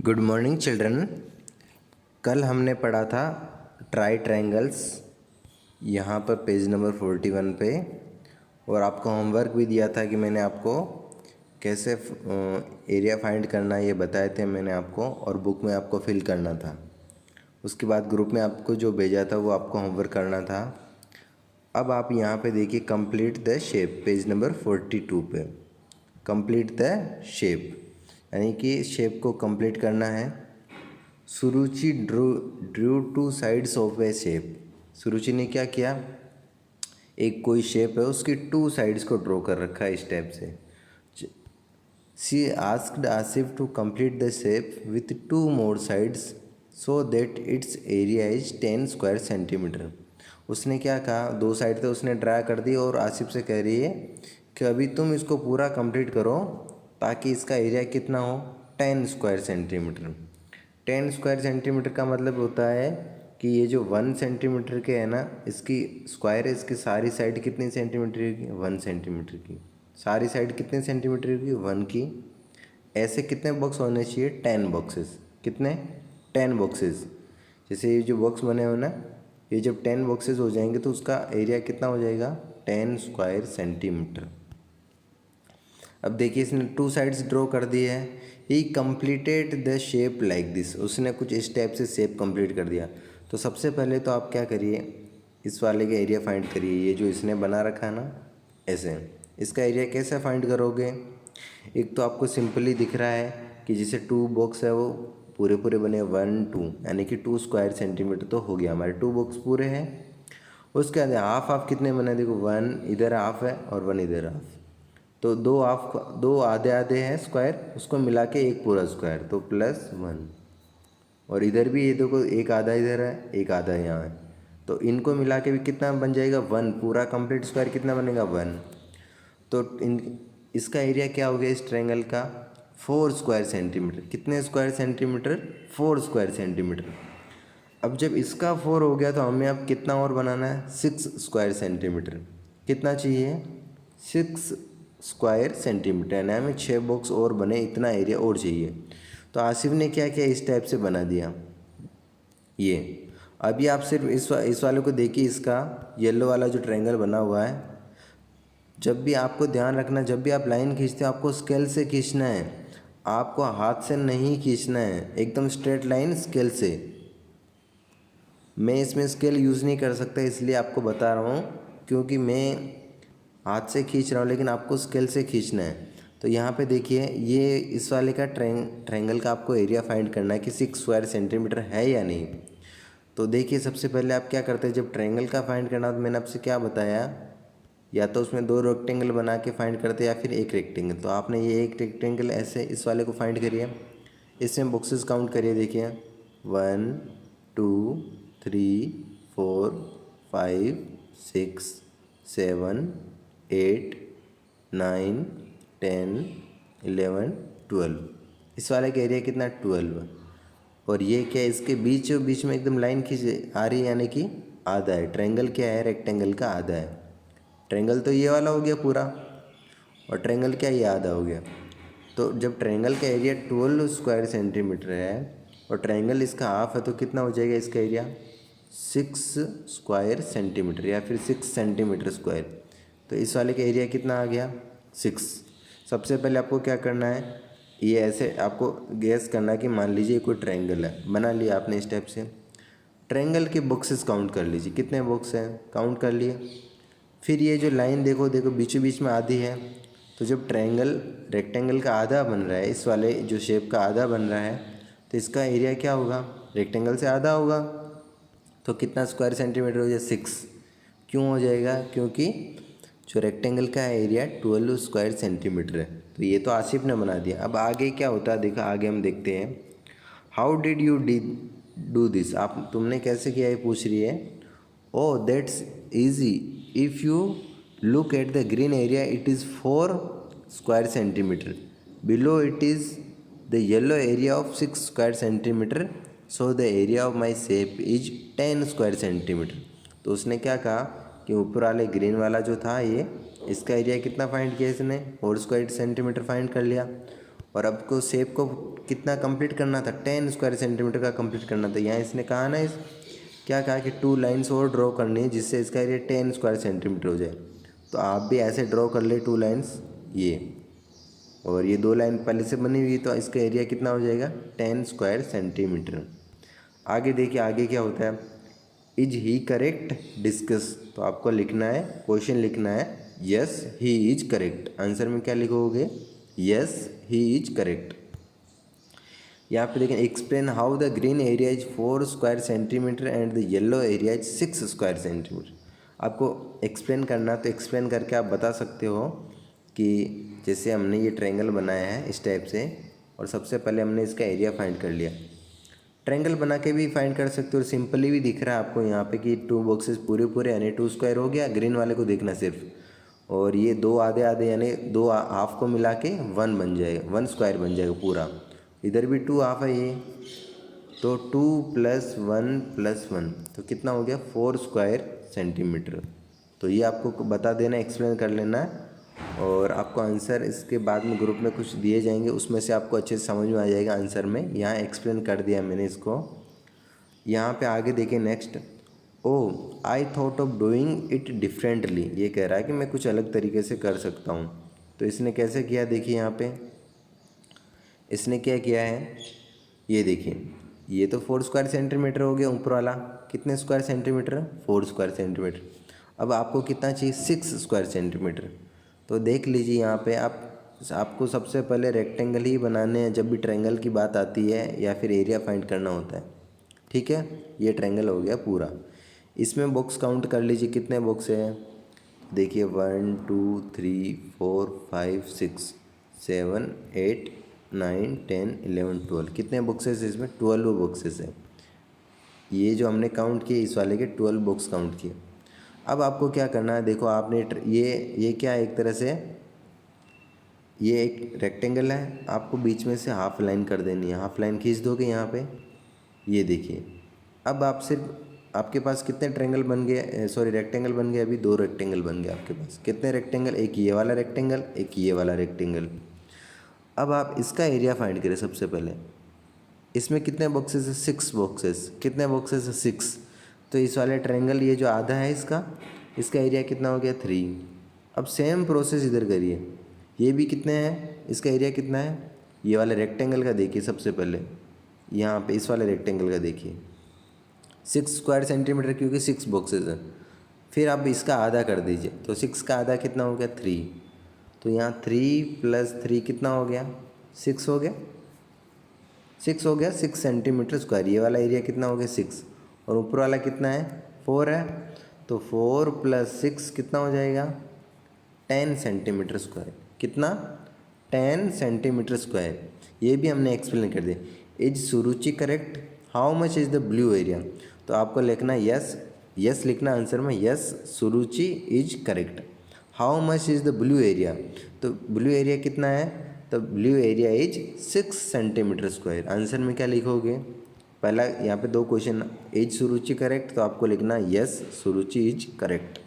Good morning children. कल हमने पढ़ा था ट्राई ट्रायंगल्स, यहाँ पर पेज नंबर 41 पे, और आपको होमवर्क भी दिया था कि मैंने आपको कैसे एरिया फाइंड करना ये बताए थे मैंने आपको, और बुक में आपको फिल करना था। उसके बाद ग्रुप में आपको जो भेजा था वो आपको होमवर्क करना था। अब आप यहाँ पे देखिए complete the shape, page number 42 पे कंप्लीट द शेप, यानी कि शेप को कंप्लीट करना है। Suruchi drew two sides of a shape. Suruchi ने क्या किया, एक कोई शेप है उसकी टू साइड्स को ड्रॉ कर रखा है इस टाइप से। She asked Asif to complete the shape with two more sides so that its area is 10 square centimetre. उसने क्या कहा, दो साइड तो उसने ड्रा कर दी और आसिफ से कह रही है कि अभी तुम इसको पूरा कंप्लीट करो ताकि इसका एरिया कितना हो, 10 स्क्वायर सेंटीमीटर। 10 स्क्वायर सेंटीमीटर का मतलब होता है कि ये जो 1 सेंटीमीटर के है ना, इसकी स्क्वायर है, इसकी सारी साइड कितनी सेंटीमीटर की, 1 सेंटीमीटर की। सारी साइड कितने सेंटीमीटर की, 1 की। ऐसे कितने बॉक्स होने चाहिए, 10 बॉक्सेस। कितने, 10 बॉक्सेस। जैसे ये जो बॉक्स बने हो ना, ये जब 10 बॉक्सेस हो जाएंगे तो उसका एरिया कितना हो जाएगा, 10 स्क्वायर सेंटीमीटर। अब देखिए इसने टू साइड्स ड्रॉ कर दी है। ही completed the shape like this. उसने कुछ इस टाइप से शेप कंप्लीट कर दिया। तो सबसे पहले तो आप क्या करिए, इस वाले का एरिया फाइंड करिए। ये जो इसने बना रखा है ना ऐसे, इसका एरिया कैसे फाइंड करोगे। एक तो आपको सिंपली दिख रहा है कि जैसे टू बॉक्स है वो पूरे पूरे बने 1 2, यानी कि 2 स्क्वायर सेंटीमीटर तो हो गया, हमारे 2 बॉक्स पूरे हैं। उसके बाद हाफ हाफ कितने बने, देखो 1 इधर हाफ है और 1 इधर हाफ, तो दो हाफ, दो आधे आधे हैं स्क्वायर, उसको मिला के एक पूरा स्क्वायर, तो +1। और इधर भी ये देखो एक आधा इधर है एक आधा यहाँ है, तो इनको मिला के भी कितना बन जाएगा, 1। पूरा कंप्लीट स्क्वायर कितना बनेगा, 1। तो इसका एरिया क्या हो गया इस ट्रायंगल का, 4 स्क्वायर सेंटीमीटर। कितने स्क्वायर सेंटीमीटर, 4 स्क्वायर सेंटीमीटर। अब जब इसका 4 हो गया तो हमें अब कितना और बनाना है, 6 स्क्वायर सेंटीमीटर। कितना चाहिए, 6 स्क्वायर सेंटीमीटर, यानी हमें 6 बॉक्स और बने, इतना एरिया और चाहिए। तो आसिफ ने क्या किया, इस टाइप से बना दिया ये। अभी आप सिर्फ इस वाले को देखिए, इसका येलो वाला जो ट्रायंगल बना हुआ है, जब भी आपको ध्यान रखना, जब भी आप लाइन खींचते हो आपको स्केल से खींचना है, आपको हाथ से नहीं खींचना है, एकदम स्ट्रेट लाइन स्केल से। मैं इसमें स्केल यूज़ नहीं कर सकता इसलिए आपको बता रहा हूँ, क्योंकि मैं हाथ से खींच रहा हूँ लेकिन आपको स्केल से खींचना है। तो यहाँ पे देखिए, ये इस वाले का ट्रायंगल का आपको एरिया फाइंड करना है कि 6 स्क्वायर सेंटीमीटर है या नहीं। तो देखिए सबसे पहले आप क्या करते हैं, जब ट्रायंगल का फाइंड करना तो मैंने आपसे क्या बताया, या तो उसमें 2 रेक्टेंगल बना के फाइंड करते या फिर एक रेक्टेंगल। तो आपने ये एक रेक्टेंगल ऐसे इस वाले को फाइंड करिए, इसमें बॉक्सेस काउंट करिए, देखिए 1 2 3 4 5 6 7 8 9 10 11 12। इस वाले का एरिया कितना, 12। और ये क्या है, इसके बीच बीच में एकदम लाइन खींच आ रही है, यानी कि आधा है। ट्रायंगल क्या है, रेक्टेंगल का आधा है। ट्रायंगल तो ये वाला हो गया पूरा, और ट्रायंगल क्या, ये आधा हो गया। तो जब ट्रायंगल का एरिया 12 स्क्वायर सेंटीमीटर है और ट्रायंगल इसका हाफ है, तो कितना हो जाएगा इसका एरिया, 6 स्क्वायर सेंटीमीटर, या फिर 6 सेंटीमीटर स्क्वायर। तो इस वाले का एरिया कितना आ गया, 6। सबसे पहले आपको क्या करना है, ये ऐसे आपको गैस करना है कि मान लीजिए कोई ट्रायंगल है, बना लिया आपने इस टाइप से। ट्रायंगल के बॉक्सेस काउंट कर लीजिए, कितने बॉक्स हैं, काउंट कर लिए। फिर ये जो लाइन देखो बीचों बीच में आधी है, तो जब ट्रायंगल रेक्टेंगल का आधा बन रहा है, इस वाले जो शेप का आधा बन रहा है, तो इसका एरिया क्या होगा, रेक्टेंगल से आधा होगा। तो कितना स्क्वायर सेंटीमीटर हो जाए, 6। क्यों हो जाएगा, क्योंकि जो रेक्टेंगल का एरिया 12 स्क्वायर सेंटीमीटर है। तो ये तो आसिफ ने बना दिया। अब आगे क्या होता है, देखा आगे हम देखते हैं। How did you do this, आप तुमने कैसे किया ये पूछ रही है। ओ that's easy, if you look at the green area it is 4 square centimetre, below it is the yellow area of 6 square centimetre, so the area of my shape is 10 square centimetre. तो उसने क्या कहा कि ऊपर वाले green वाला जो था ये, इसका एरिया कितना फाइंड किया इसने, 4 स्क्वायर सेंटीमीटर फाइंड कर लिया। और अब को शेप को कितना कंप्लीट करना था, 10 स्क्वायर सेंटीमीटर का कंप्लीट करना था। यहाँ इसने कहा ना, इस क्या कहा कि 2 लाइन्स और ड्रॉ करनी है जिससे इसका एरिया 10 स्क्वायर सेंटीमीटर हो जाए। तो आप भी ऐसे ड्रॉ कर ले 2 लाइन्स, ये और ये 2 लाइन पहले से बनी हुई, तो इसका एरिया कितना हो जाएगा 10 स्क्वायर सेंटीमीटर। आगे देखिए आगे क्या होता है, इज ही करेक्ट डिस्कस। तो आपको लिखना है, क्वेश्चन लिखना है yes he is correct. Answer में क्या लिखोगे, यस ही इज करेक्ट। यहाँ पे देखें, explain how the green area is 4 square centimetre and the yellow area is 6 square centimetre. आपको एक्सप्लेन करना, तो एक्सप्लेन करके आप बता सकते हो कि जैसे हमने ये ट्रायंगल बनाया है इस टाइप से, और सबसे पहले हमने इसका एरिया फाइंड कर लिया। ट्रायंगल बना के भी फाइंड कर सकते हो, और सिंपली भी दिख रहा है आपको यहाँ पे कि 2 बॉक्सेस पूरे पूरे यानी 2 स्क्वायर हो गया। ग्रीन वाले को देखना सिर्फ, और ये 2 आधे आधे यानी 2 हाफ को मिला के 1 बन जाएगा, 1 स्क्वायर बन जाएगा पूरा। इधर भी 2 हाफ है ये, तो 2 + 1 + 1 तो कितना हो गया 4 स्क्वायर सेंटीमीटर। तो ये आपको बता देना, एक्सप्लेन कर लेना है, और आपको आंसर इसके बाद में ग्रुप में कुछ दिए जाएंगे, उसमें से आपको अच्छे से समझ में आ जाएगा आंसर में। यहाँ एक्सप्लेन कर दिया मैंने इसको। यहाँ पे आगे देखिए next, oh I thought of doing it differently. ये कह रहा है कि मैं कुछ अलग तरीके से कर सकता हूँ। तो इसने कैसे किया, देखिए यहाँ पे इसने क्या किया है, ये देखिए ये तो 4 स्क्वायर सेंटीमीटर हो गया ऊपर वाला। कितने स्क्वायर सेंटीमीटर, 4 स्क्वायर सेंटीमीटर। अब आपको कितना चाहिए, 6 स्क्वायर सेंटीमीटर। तो देख लीजिए यहाँ पे आपको सबसे पहले रेक्टेंगल ही बनाने हैं जब भी ट्रायंगल की बात आती है, या फिर एरिया फाइंड करना होता है। ठीक है, ये ट्रायंगल हो गया पूरा। इसमें बॉक्स काउंट कर लीजिए कितने बॉक्स हैं, देखिए 1 2 3 4 5 6 7 8 9 10 11 12 कितने बॉक्सेस है इसमें, 12 बॉक्सेस है। ये जो हमने काउंट किए इस वाले के 12 बॉक्स काउंट किए। अब आपको क्या करना है, देखो आपने ये क्या है, एक तरह से ये एक रेक्टेंगल है, आपको बीच में से हाफ लाइन कर देनी है। हाफ लाइन खींच दोगे यहाँ पे, ये देखिए। अब आप सिर्फ, आपके पास कितने ट्रायंगल बन गए, सॉरी रेक्टेंगल बन गए, अभी 2 रेक्टेंगल बन गए आपके पास। कितने रेक्टेंगल, एक ये वाला रेक्टेंगल, एक ये वाला रेक्टेंगल। अब आप इसका एरिया फाइंड करें सबसे पहले। इसमें कितने बॉक्सेस है, 6 बॉक्सेस। कितने बॉक्सेस है, 6। तो इस वाले ट्रायंगल ये जो आधा है इसका एरिया कितना हो गया, 3। अब सेम प्रोसेस इधर करिए, ये भी कितने हैं, इसका एरिया कितना है, ये वाले रेक्टेंगल का देखिए सबसे पहले। यहाँ पे इस वाले रेक्टेंगल का देखिए 6 स्क्वायर सेंटीमीटर, क्योंकि 6 बॉक्सेस हैं। फिर आप इसका आधा कर दीजिए, तो 6 का आधा कितना हो गया, 3। तो यहाँ 3 + 3 कितना हो गया, 6 हो गया। 6 हो गया, 6 सेंटीमीटर स्क्वायर। ये वाला एरिया कितना हो गया, 6। और ऊपर वाला कितना है, 4 है। तो 4 + 6 कितना हो जाएगा, 10 सेंटीमीटर स्क्वायर। कितना, 10 सेंटीमीटर स्क्वायर। ये भी हमने एक्सप्लेन कर दिया। Is Suruchi correct, how much is the blue area. तो आपको लिखना यस, यस लिखना आंसर में, yes Suruchi is correct. How much is the blue area, तो ब्लू एरिया कितना है, तो blue area is 6 centimetre square. Answer में क्या लिखोगे, पहला यहाँ पे 2 क्वेश्चन, इज सुरुचि करेक्ट, तो आपको लिखना यस सुरुचि इज करेक्ट।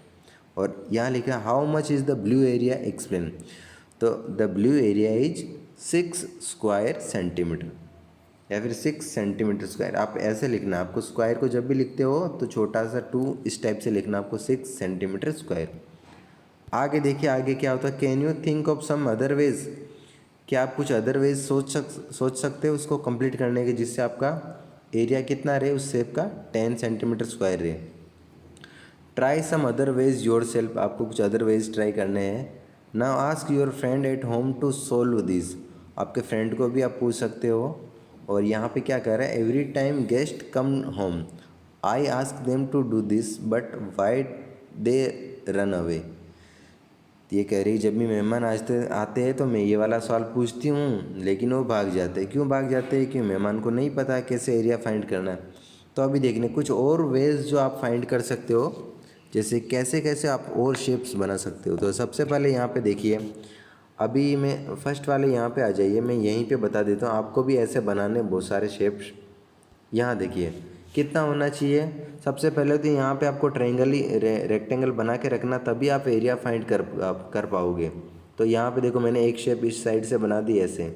और यहाँ लिखा how much is the blue area, explain. तो the blue area is 6 square centimetre, या फिर 6 सेंटीमीटर स्क्वायर। आप ऐसे लिखना, आपको स्क्वायर को जब भी लिखते हो तो छोटा सा 2 इस टाइप से लिखना, आपको 6 सेंटीमीटर स्क्वायर। आगे देखिए आगे क्या होता है, can you think of some other ways. क्या आप कुछ अदर वेज सोच सकते हो उसको कंप्लीट करने के, जिससे आपका एरिया कितना रहे उस शेप का, 10 सेंटीमीटर स्क्वायर रहे। Try some other ways yourself, आपको कुछ अदर वेज ट्राई करने हैं। Now ask your friend at home to solve this, आपके फ्रेंड को भी आप पूछ सकते हो। और यहाँ पे क्या कह रहा है, every time guest come home I ask them to do this but why they run away. ये कह रही जब भी मेहमान आते हैं तो मैं ये वाला सवाल पूछती हूँ लेकिन वो भाग जाते हैं। क्यों भाग जाते हैं, क्यों, मेहमान को नहीं पता कैसे एरिया फाइंड करना है। तो अभी देखने कुछ और वेज जो आप फाइंड कर सकते हो, जैसे कैसे कैसे आप और शेप्स बना सकते हो। तो सबसे पहले यहाँ पे देखिए, अभी मैं फर्स्ट वाले यहाँ पे आ जाइए, मैं यहीं पे बता देता हूँ आपको भी ऐसे बनाने बहुत सारे शेप्स। यहाँ देखिए कितना होना चाहिए, सबसे पहले तो यहाँ पे आपको ट्रायंगल ही रेक्टेंगल बना के रखना, तभी आप एरिया फाइंड कर पाओगे। तो यहाँ पे देखो मैंने एक शेप इस साइड से बना दी ऐसे,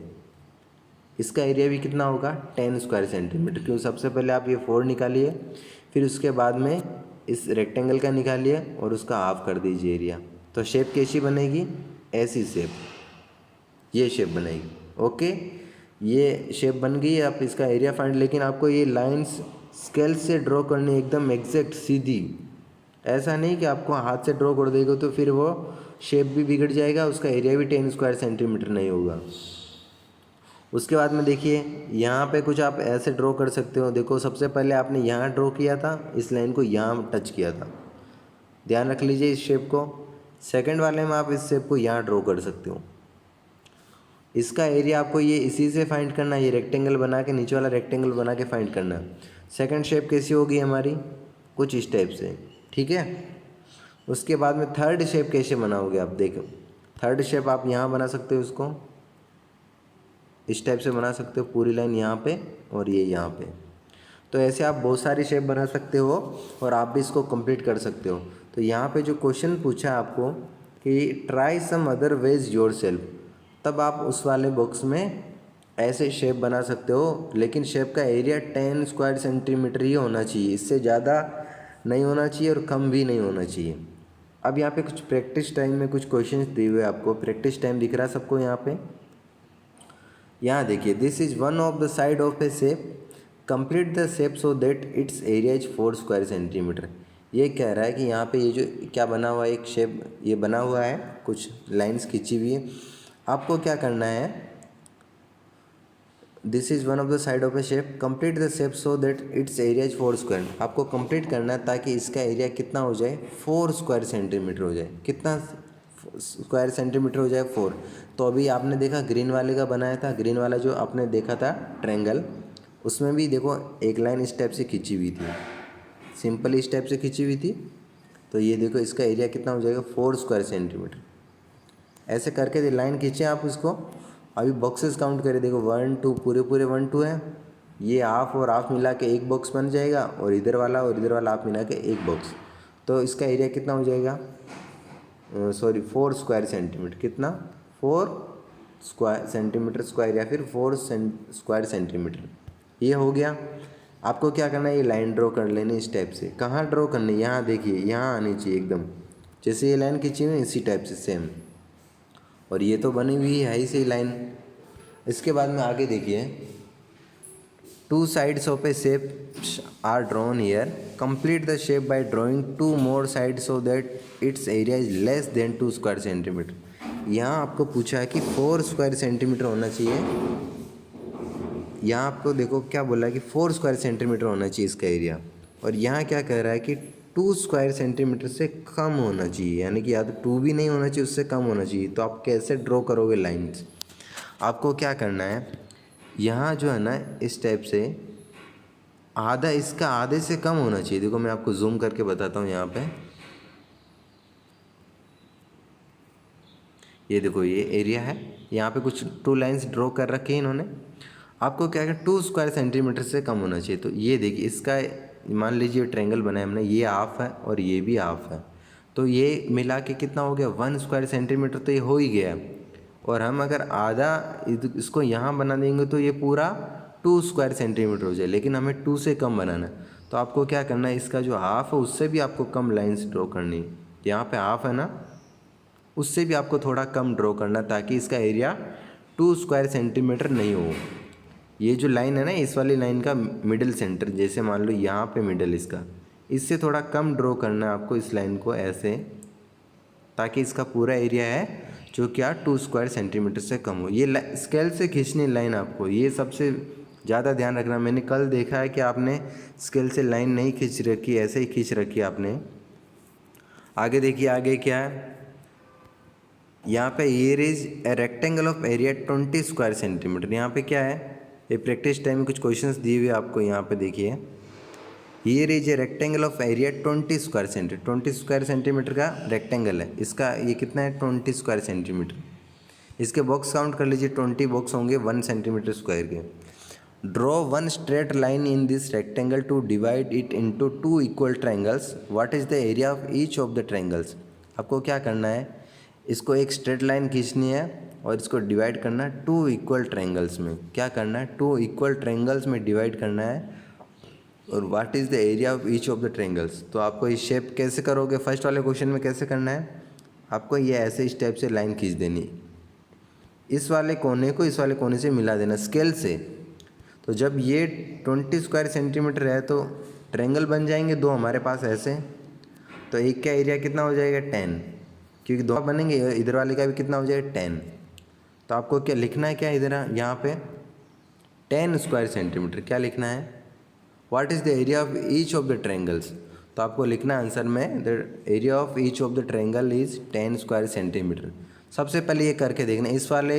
इसका एरिया भी कितना होगा 10 स्क्वायर सेंटीमीटर। क्यों, सबसे पहले आप ये 4 निकालिए, फिर उसके बाद में इस रेक्टेंगल का निकालिए और उसका हाफ कर दीजिए एरिया। तो शेप कैसी बनेगी, ऐसी शेप, ये शेप बनेगी। ओके, ये शेप बन गई। आप इसका एरिया फाइंड, लेकिन आपको ये लाइंस स्केल से ड्रॉ करनी एकदम एग्जैक्ट सीधी। ऐसा नहीं कि आपको हाथ से ड्रॉ कर देगा तो फिर वो शेप भी बिगड़ जाएगा, उसका एरिया भी 10 स्क्वायर सेंटीमीटर नहीं होगा। उसके बाद में देखिए यहाँ पे कुछ आप ऐसे ड्रॉ कर सकते हो। देखो सबसे पहले आपने यहाँ ड्रॉ किया था, इस लाइन को यहाँ टच किया था, ध्यान रख लीजिए इस शेप को। सेकंड वाले में आप इस शेप को यहाँ ड्रॉ कर सकते हो। इसका एरिया आपको ये इसी से फाइंड करना है, ये रेक्टेंगल बना के, नीचे वाला रेक्टेंगल बना के फाइंड करना है। सेकंड शेप कैसी होगी हमारी, कुछ इस टाइप से, ठीक है। उसके बाद में थर्ड शेप कैसे बनाओगे आप, देखो थर्ड शेप आप यहाँ बना सकते हो, इसको इस टाइप से बना सकते हो, पूरी लाइन यहाँ पे और ये यहाँ पे। तो ऐसे आप बहुत सारी शेप बना सकते हो और आप भी इसको कंप्लीट कर सकते हो। तो यहाँ पे जो क्वेश्चन पूछा है आपको कि try some other ways yourself, तब आप उस वाले बॉक्स में ऐसे शेप बना सकते हो, लेकिन शेप का एरिया 10 स्क्वायर सेंटीमीटर ही होना चाहिए, इससे ज़्यादा नहीं होना चाहिए और कम भी नहीं होना चाहिए। अब यहाँ पे कुछ प्रैक्टिस टाइम में कुछ क्वेश्चंस दिए हुए आपको, प्रैक्टिस टाइम दिख रहा है सबको यहाँ पे। यहाँ देखिए, this is one of the side of a shape, complete the shape so that its area is 4 square centimetre. ये कह रहा है कि यहाँ पे ये जो क्या बना हुआ है, एक शेप ये बना हुआ है, कुछ लाइंस खींची हुई है। आपको क्या करना है, this is one of the side of a shape, complete the shape so that its area is 4 square. आपको कंप्लीट करना है ताकि इसका एरिया कितना हो जाए, 4 स्क्वायर सेंटीमीटर हो जाए। कितना स्क्वायर सेंटीमीटर हो जाए, 4। तो अभी आपने देखा ग्रीन वाले का बनाया था, ग्रीन वाला जो आपने देखा था ट्रायंगल, उसमें भी देखो एक लाइन इस टाइप से खींची हुई थी, सिंपल इस टाइप से खींची हुई थी। तो ये देखो इसका एरिया कितना हो जाएगा, 4 स्क्वायर सेंटीमीटर। ऐसे करके लाइन खींचे आप इसको। अभी बॉक्सेस काउंट करें, देखो 1 2 पूरे 1 2 है। ये हाफ और हाफ मिला के एक बॉक्स बन जाएगा और इधर वाला हाफ मिला के एक बॉक्स। तो इसका एरिया कितना हो जाएगा, 4 स्क्वायर सेंटीमीटर। कितना, 4 स्क्वायर सेंटीमीटर स्क्वायर या फिर 4 स्क्वायर सेंटीमीटर। ये हो गया। आपको क्या करना है, ये लाइन ड्रॉ कर लेनी इस टाइप से। कहाँ ड्रॉ करनी, यहाँ देखिए, यहाँ आनी चाहिए एकदम, जैसे ये लाइन खींची हुई इसी टाइप से सेम। और ये तो बनी हुई है इसी लाइन। इसके बाद में आगे देखिए, 2 sides of a shape are drawn here. Complete the shape by drawing 2 more sides so that its area is less than 2 square centimeter. यहाँ आपको पूछा है कि 4 स्क्वायर सेंटीमीटर होना चाहिए। यहाँ आपको देखो क्या बोला है कि 4 स्क्वायर सेंटीमीटर होना चाहिए इसका एरिया, और यहाँ क्या कह रहा है कि 2 स्क्वायर सेंटीमीटर से कम होना चाहिए, यानी कि या तो 2 भी नहीं होना चाहिए, उससे कम होना चाहिए। तो आप कैसे ड्रॉ करोगे लाइन्स, आपको क्या करना है, यहाँ जो है ना इस टाइप से आधा, इसका आधे से कम होना चाहिए। देखो मैं आपको जूम करके बताता हूँ यहाँ पे, ये देखो ये एरिया है, यहाँ पे कुछ 2 लाइंस ड्रॉ कर रखे हैं इन्होंने। आपको क्या है, 2 स्क्वायर सेंटीमीटर से कम होना चाहिए। तो ये देखिए, इसका मान लीजिए ट्रायंगल बनाया हमने, ये हाफ है और ये भी हाफ है, तो ये मिला के कितना हो गया, 1 स्क्वायर सेंटीमीटर तो ये हो ही गया। और हम अगर आधा इसको यहाँ बना देंगे तो ये पूरा 2 स्क्वायर सेंटीमीटर हो जाए, लेकिन हमें 2 से कम बनाना है। तो आपको क्या करना है, इसका जो हाफ है उससे भी आपको कम लाइंस ड्रॉ करनी है। यहाँ पे हाफ है ना, उससे भी आपको थोड़ा कम ड्रॉ करना, ताकि इसका एरिया 2 स्क्वायर सेंटीमीटर नहीं हो। ये जो लाइन है ना, इस वाली लाइन का मिडिल सेंटर, जैसे मान लो यहाँ पे मिडिल इसका, इससे थोड़ा कम ड्रॉ करना है आपको इस लाइन को ऐसे, ताकि इसका पूरा एरिया है जो क्या 2 स्क्वायर सेंटीमीटर से कम हो। ये स्केल से खींचनी लाइन आपको, ये सबसे ज़्यादा ध्यान रखना। मैंने कल देखा है कि आपने स्केल से लाइन नहीं खींच रखी, ऐसे ही खींच रखी है आपने। आगे देखिए, आगे क्या है, यहाँ पे here is a rectangle of area 20 square centimetre. यहाँ पे क्या है, ये प्रैक्टिस टाइम में कुछ क्वेश्चंस दिए हुए आपको। यहाँ पे देखिए, here is a rectangle of area 20 square centimetre. 20 square centimetre का रेक्टेंगल है, इसका ये कितना है, 20 स्क्वायर सेंटीमीटर। इसके बॉक्स काउंट कर लीजिए, 20 बॉक्स होंगे 1 सेंटीमीटर स्क्वायर के। Draw 1 straight line in this rectangle to divide it into 2 equal triangles. What is the area of each of the triangles. आपको क्या करना है, इसको एक स्ट्रेट लाइन खींचनी है और इसको डिवाइड करना है 2 इक्वल ट्रायंगल्स में। क्या करना है? 2 इक्वल ट्रायंगल्स में डिवाइड करना है। और what is the area of each of the triangles. तो आपको ये शेप कैसे करोगे? फर्स्ट वाले क्वेश्चन में कैसे करना है? आपको ये ऐसे स्टेप से लाइन खींच देनी, इस वाले कोने को इस वाले कोने से मिला देना स्केल से। तो जब ये 20 स्क्वायर सेंटीमीटर है तो ट्रायंगल बन जाएंगे दो हमारे पास ऐसे। तो एक का एरिया कितना हो जाएगा? 10, क्योंकि दो बनेंगे, इधर वाले का भी कितना हो जाएगा? 10। तो आपको क्या लिखना है? क्या इधर यहाँ पे 10 स्क्वायर सेंटीमीटर क्या लिखना है? What is the area of each of the triangles. तो आपको लिखना है आंसर में the area of each of the triangle is 10 square centimetre. सबसे पहले ये करके देखना, इस वाले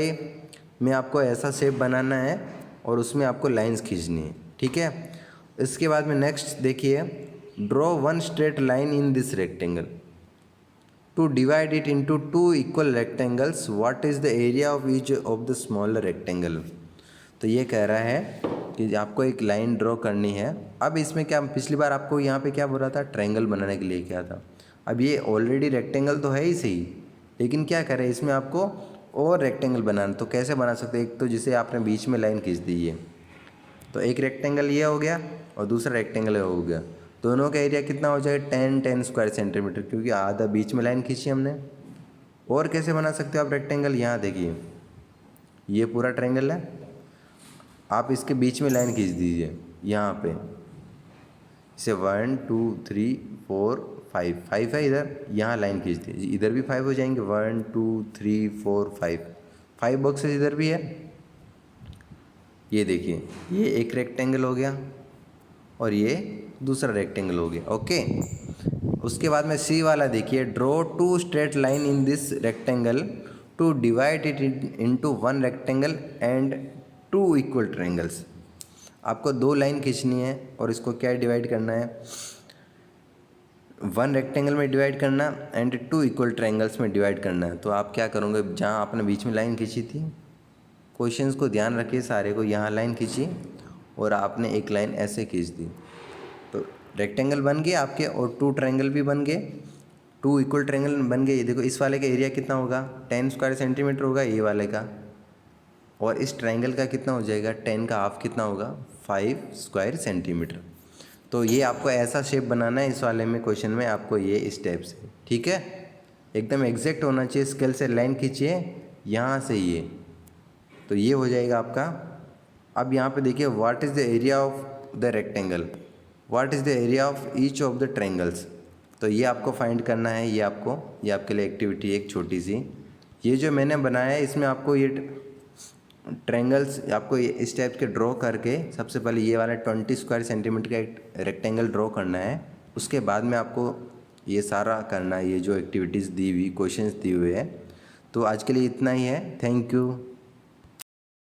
में आपको ऐसा शेप बनाना है और उसमें आपको लाइंस खींचनी है, ठीक है। इसके बाद में नेक्स्ट देखिए, draw one straight line in this rectangle to divide it into 2 equal rectangles, what is the area of each of the smaller rectangle. तो ये कह रहा है कि आपको एक लाइन ड्रॉ करनी है। अब इसमें क्या, पिछली बार आपको यहाँ पे क्या बोला था? ट्रायंगल बनाने के लिए क्या था। अब ये ऑलरेडी रेक्टेंगल तो है ही सही, लेकिन क्या करें इसमें आपको और रेक्टेंगल बनाना। तो कैसे बना सकते हैं? एक तो जिसे आपने बीच में लाइन खींच दी है, तो एक रेक्टेंगल ये हो गया और दूसरा रेक्टेंगल हो गया। दोनों का एरिया कितना हो जाएगा? 10 स्क्वायर सेंटीमीटर, क्योंकि आधा बीच में लाइन खींची हमने। और कैसे बना सकते हो आप रेक्टेंगल? यहाँ देखिए, ये पूरा ट्रायंगल है, आप इसके बीच में लाइन खींच दीजिए यहाँ पे, इसे 1 2 3 4 5 है इधर, यहाँ लाइन खींच दीजिए, इधर भी 5 हो जाएंगे। 1 2 3 4 5 बॉक्सेस इधर भी है। ये देखिए, ये एक रेक्टेंगल हो गया और ये दूसरा रेक्टेंगल हो गया, ओके। उसके बाद में सी वाला देखिए, draw 2 straight line in this rectangle to divide it into 1 rectangle and 2 equal triangles. आपको 2 लाइन खींचनी है और इसको क्या डिवाइड करना है? 1 रेक्टेंगल में डिवाइड करना एंड 2 इक्वल ट्रायंगल्स में डिवाइड करना है। तो आप क्या करोगे? जहाँ आपने बीच में लाइन खींची थी, क्वेश्चंस को ध्यान रखिए सारे को, यहाँ लाइन खींची और आपने एक लाइन ऐसे खींच दी, तो रेक्टेंगल बन गए आपके और 2 ट्रायंगल भी बन गए, 2 इक्वल ट्रायंगल बन गए। ये देखो, इस वाले का एरिया कितना होगा? 10 स्क्वायर सेंटीमीटर होगा ये वाले का, और इस ट्रायंगल का कितना हो जाएगा? 10 का हाफ कितना होगा? 5 स्क्वायर सेंटीमीटर। तो ये आपको ऐसा शेप बनाना है इस वाले में, क्वेश्चन में आपको ये स्टेप से, ठीक है, एकदम एग्जैक्ट होना चाहिए। स्केल से लाइन खींचिए यहाँ से ये, तो ये हो जाएगा आपका। अब यहाँ पे देखिए, what is the area of the rectangle, what is the area of each of the triangles. तो ये आपको फाइंड करना है। ये आपके लिए एक्टिविटी एक छोटी सी, ये जो मैंने बनाया है इसमें आपको ये ट्रायंगल्स आपको इस टाइप के ड्रॉ करके, सबसे पहले ये वाला 20 स्क्वायर सेंटीमीटर का एक रेक्टेंगल ड्रॉ करना है। उसके बाद में आपको ये सारा करना है, ये जो एक्टिविटीज़ दी हुई, क्वेश्चंस दिए हुए हैं। तो आज के लिए इतना ही है, थैंक यू।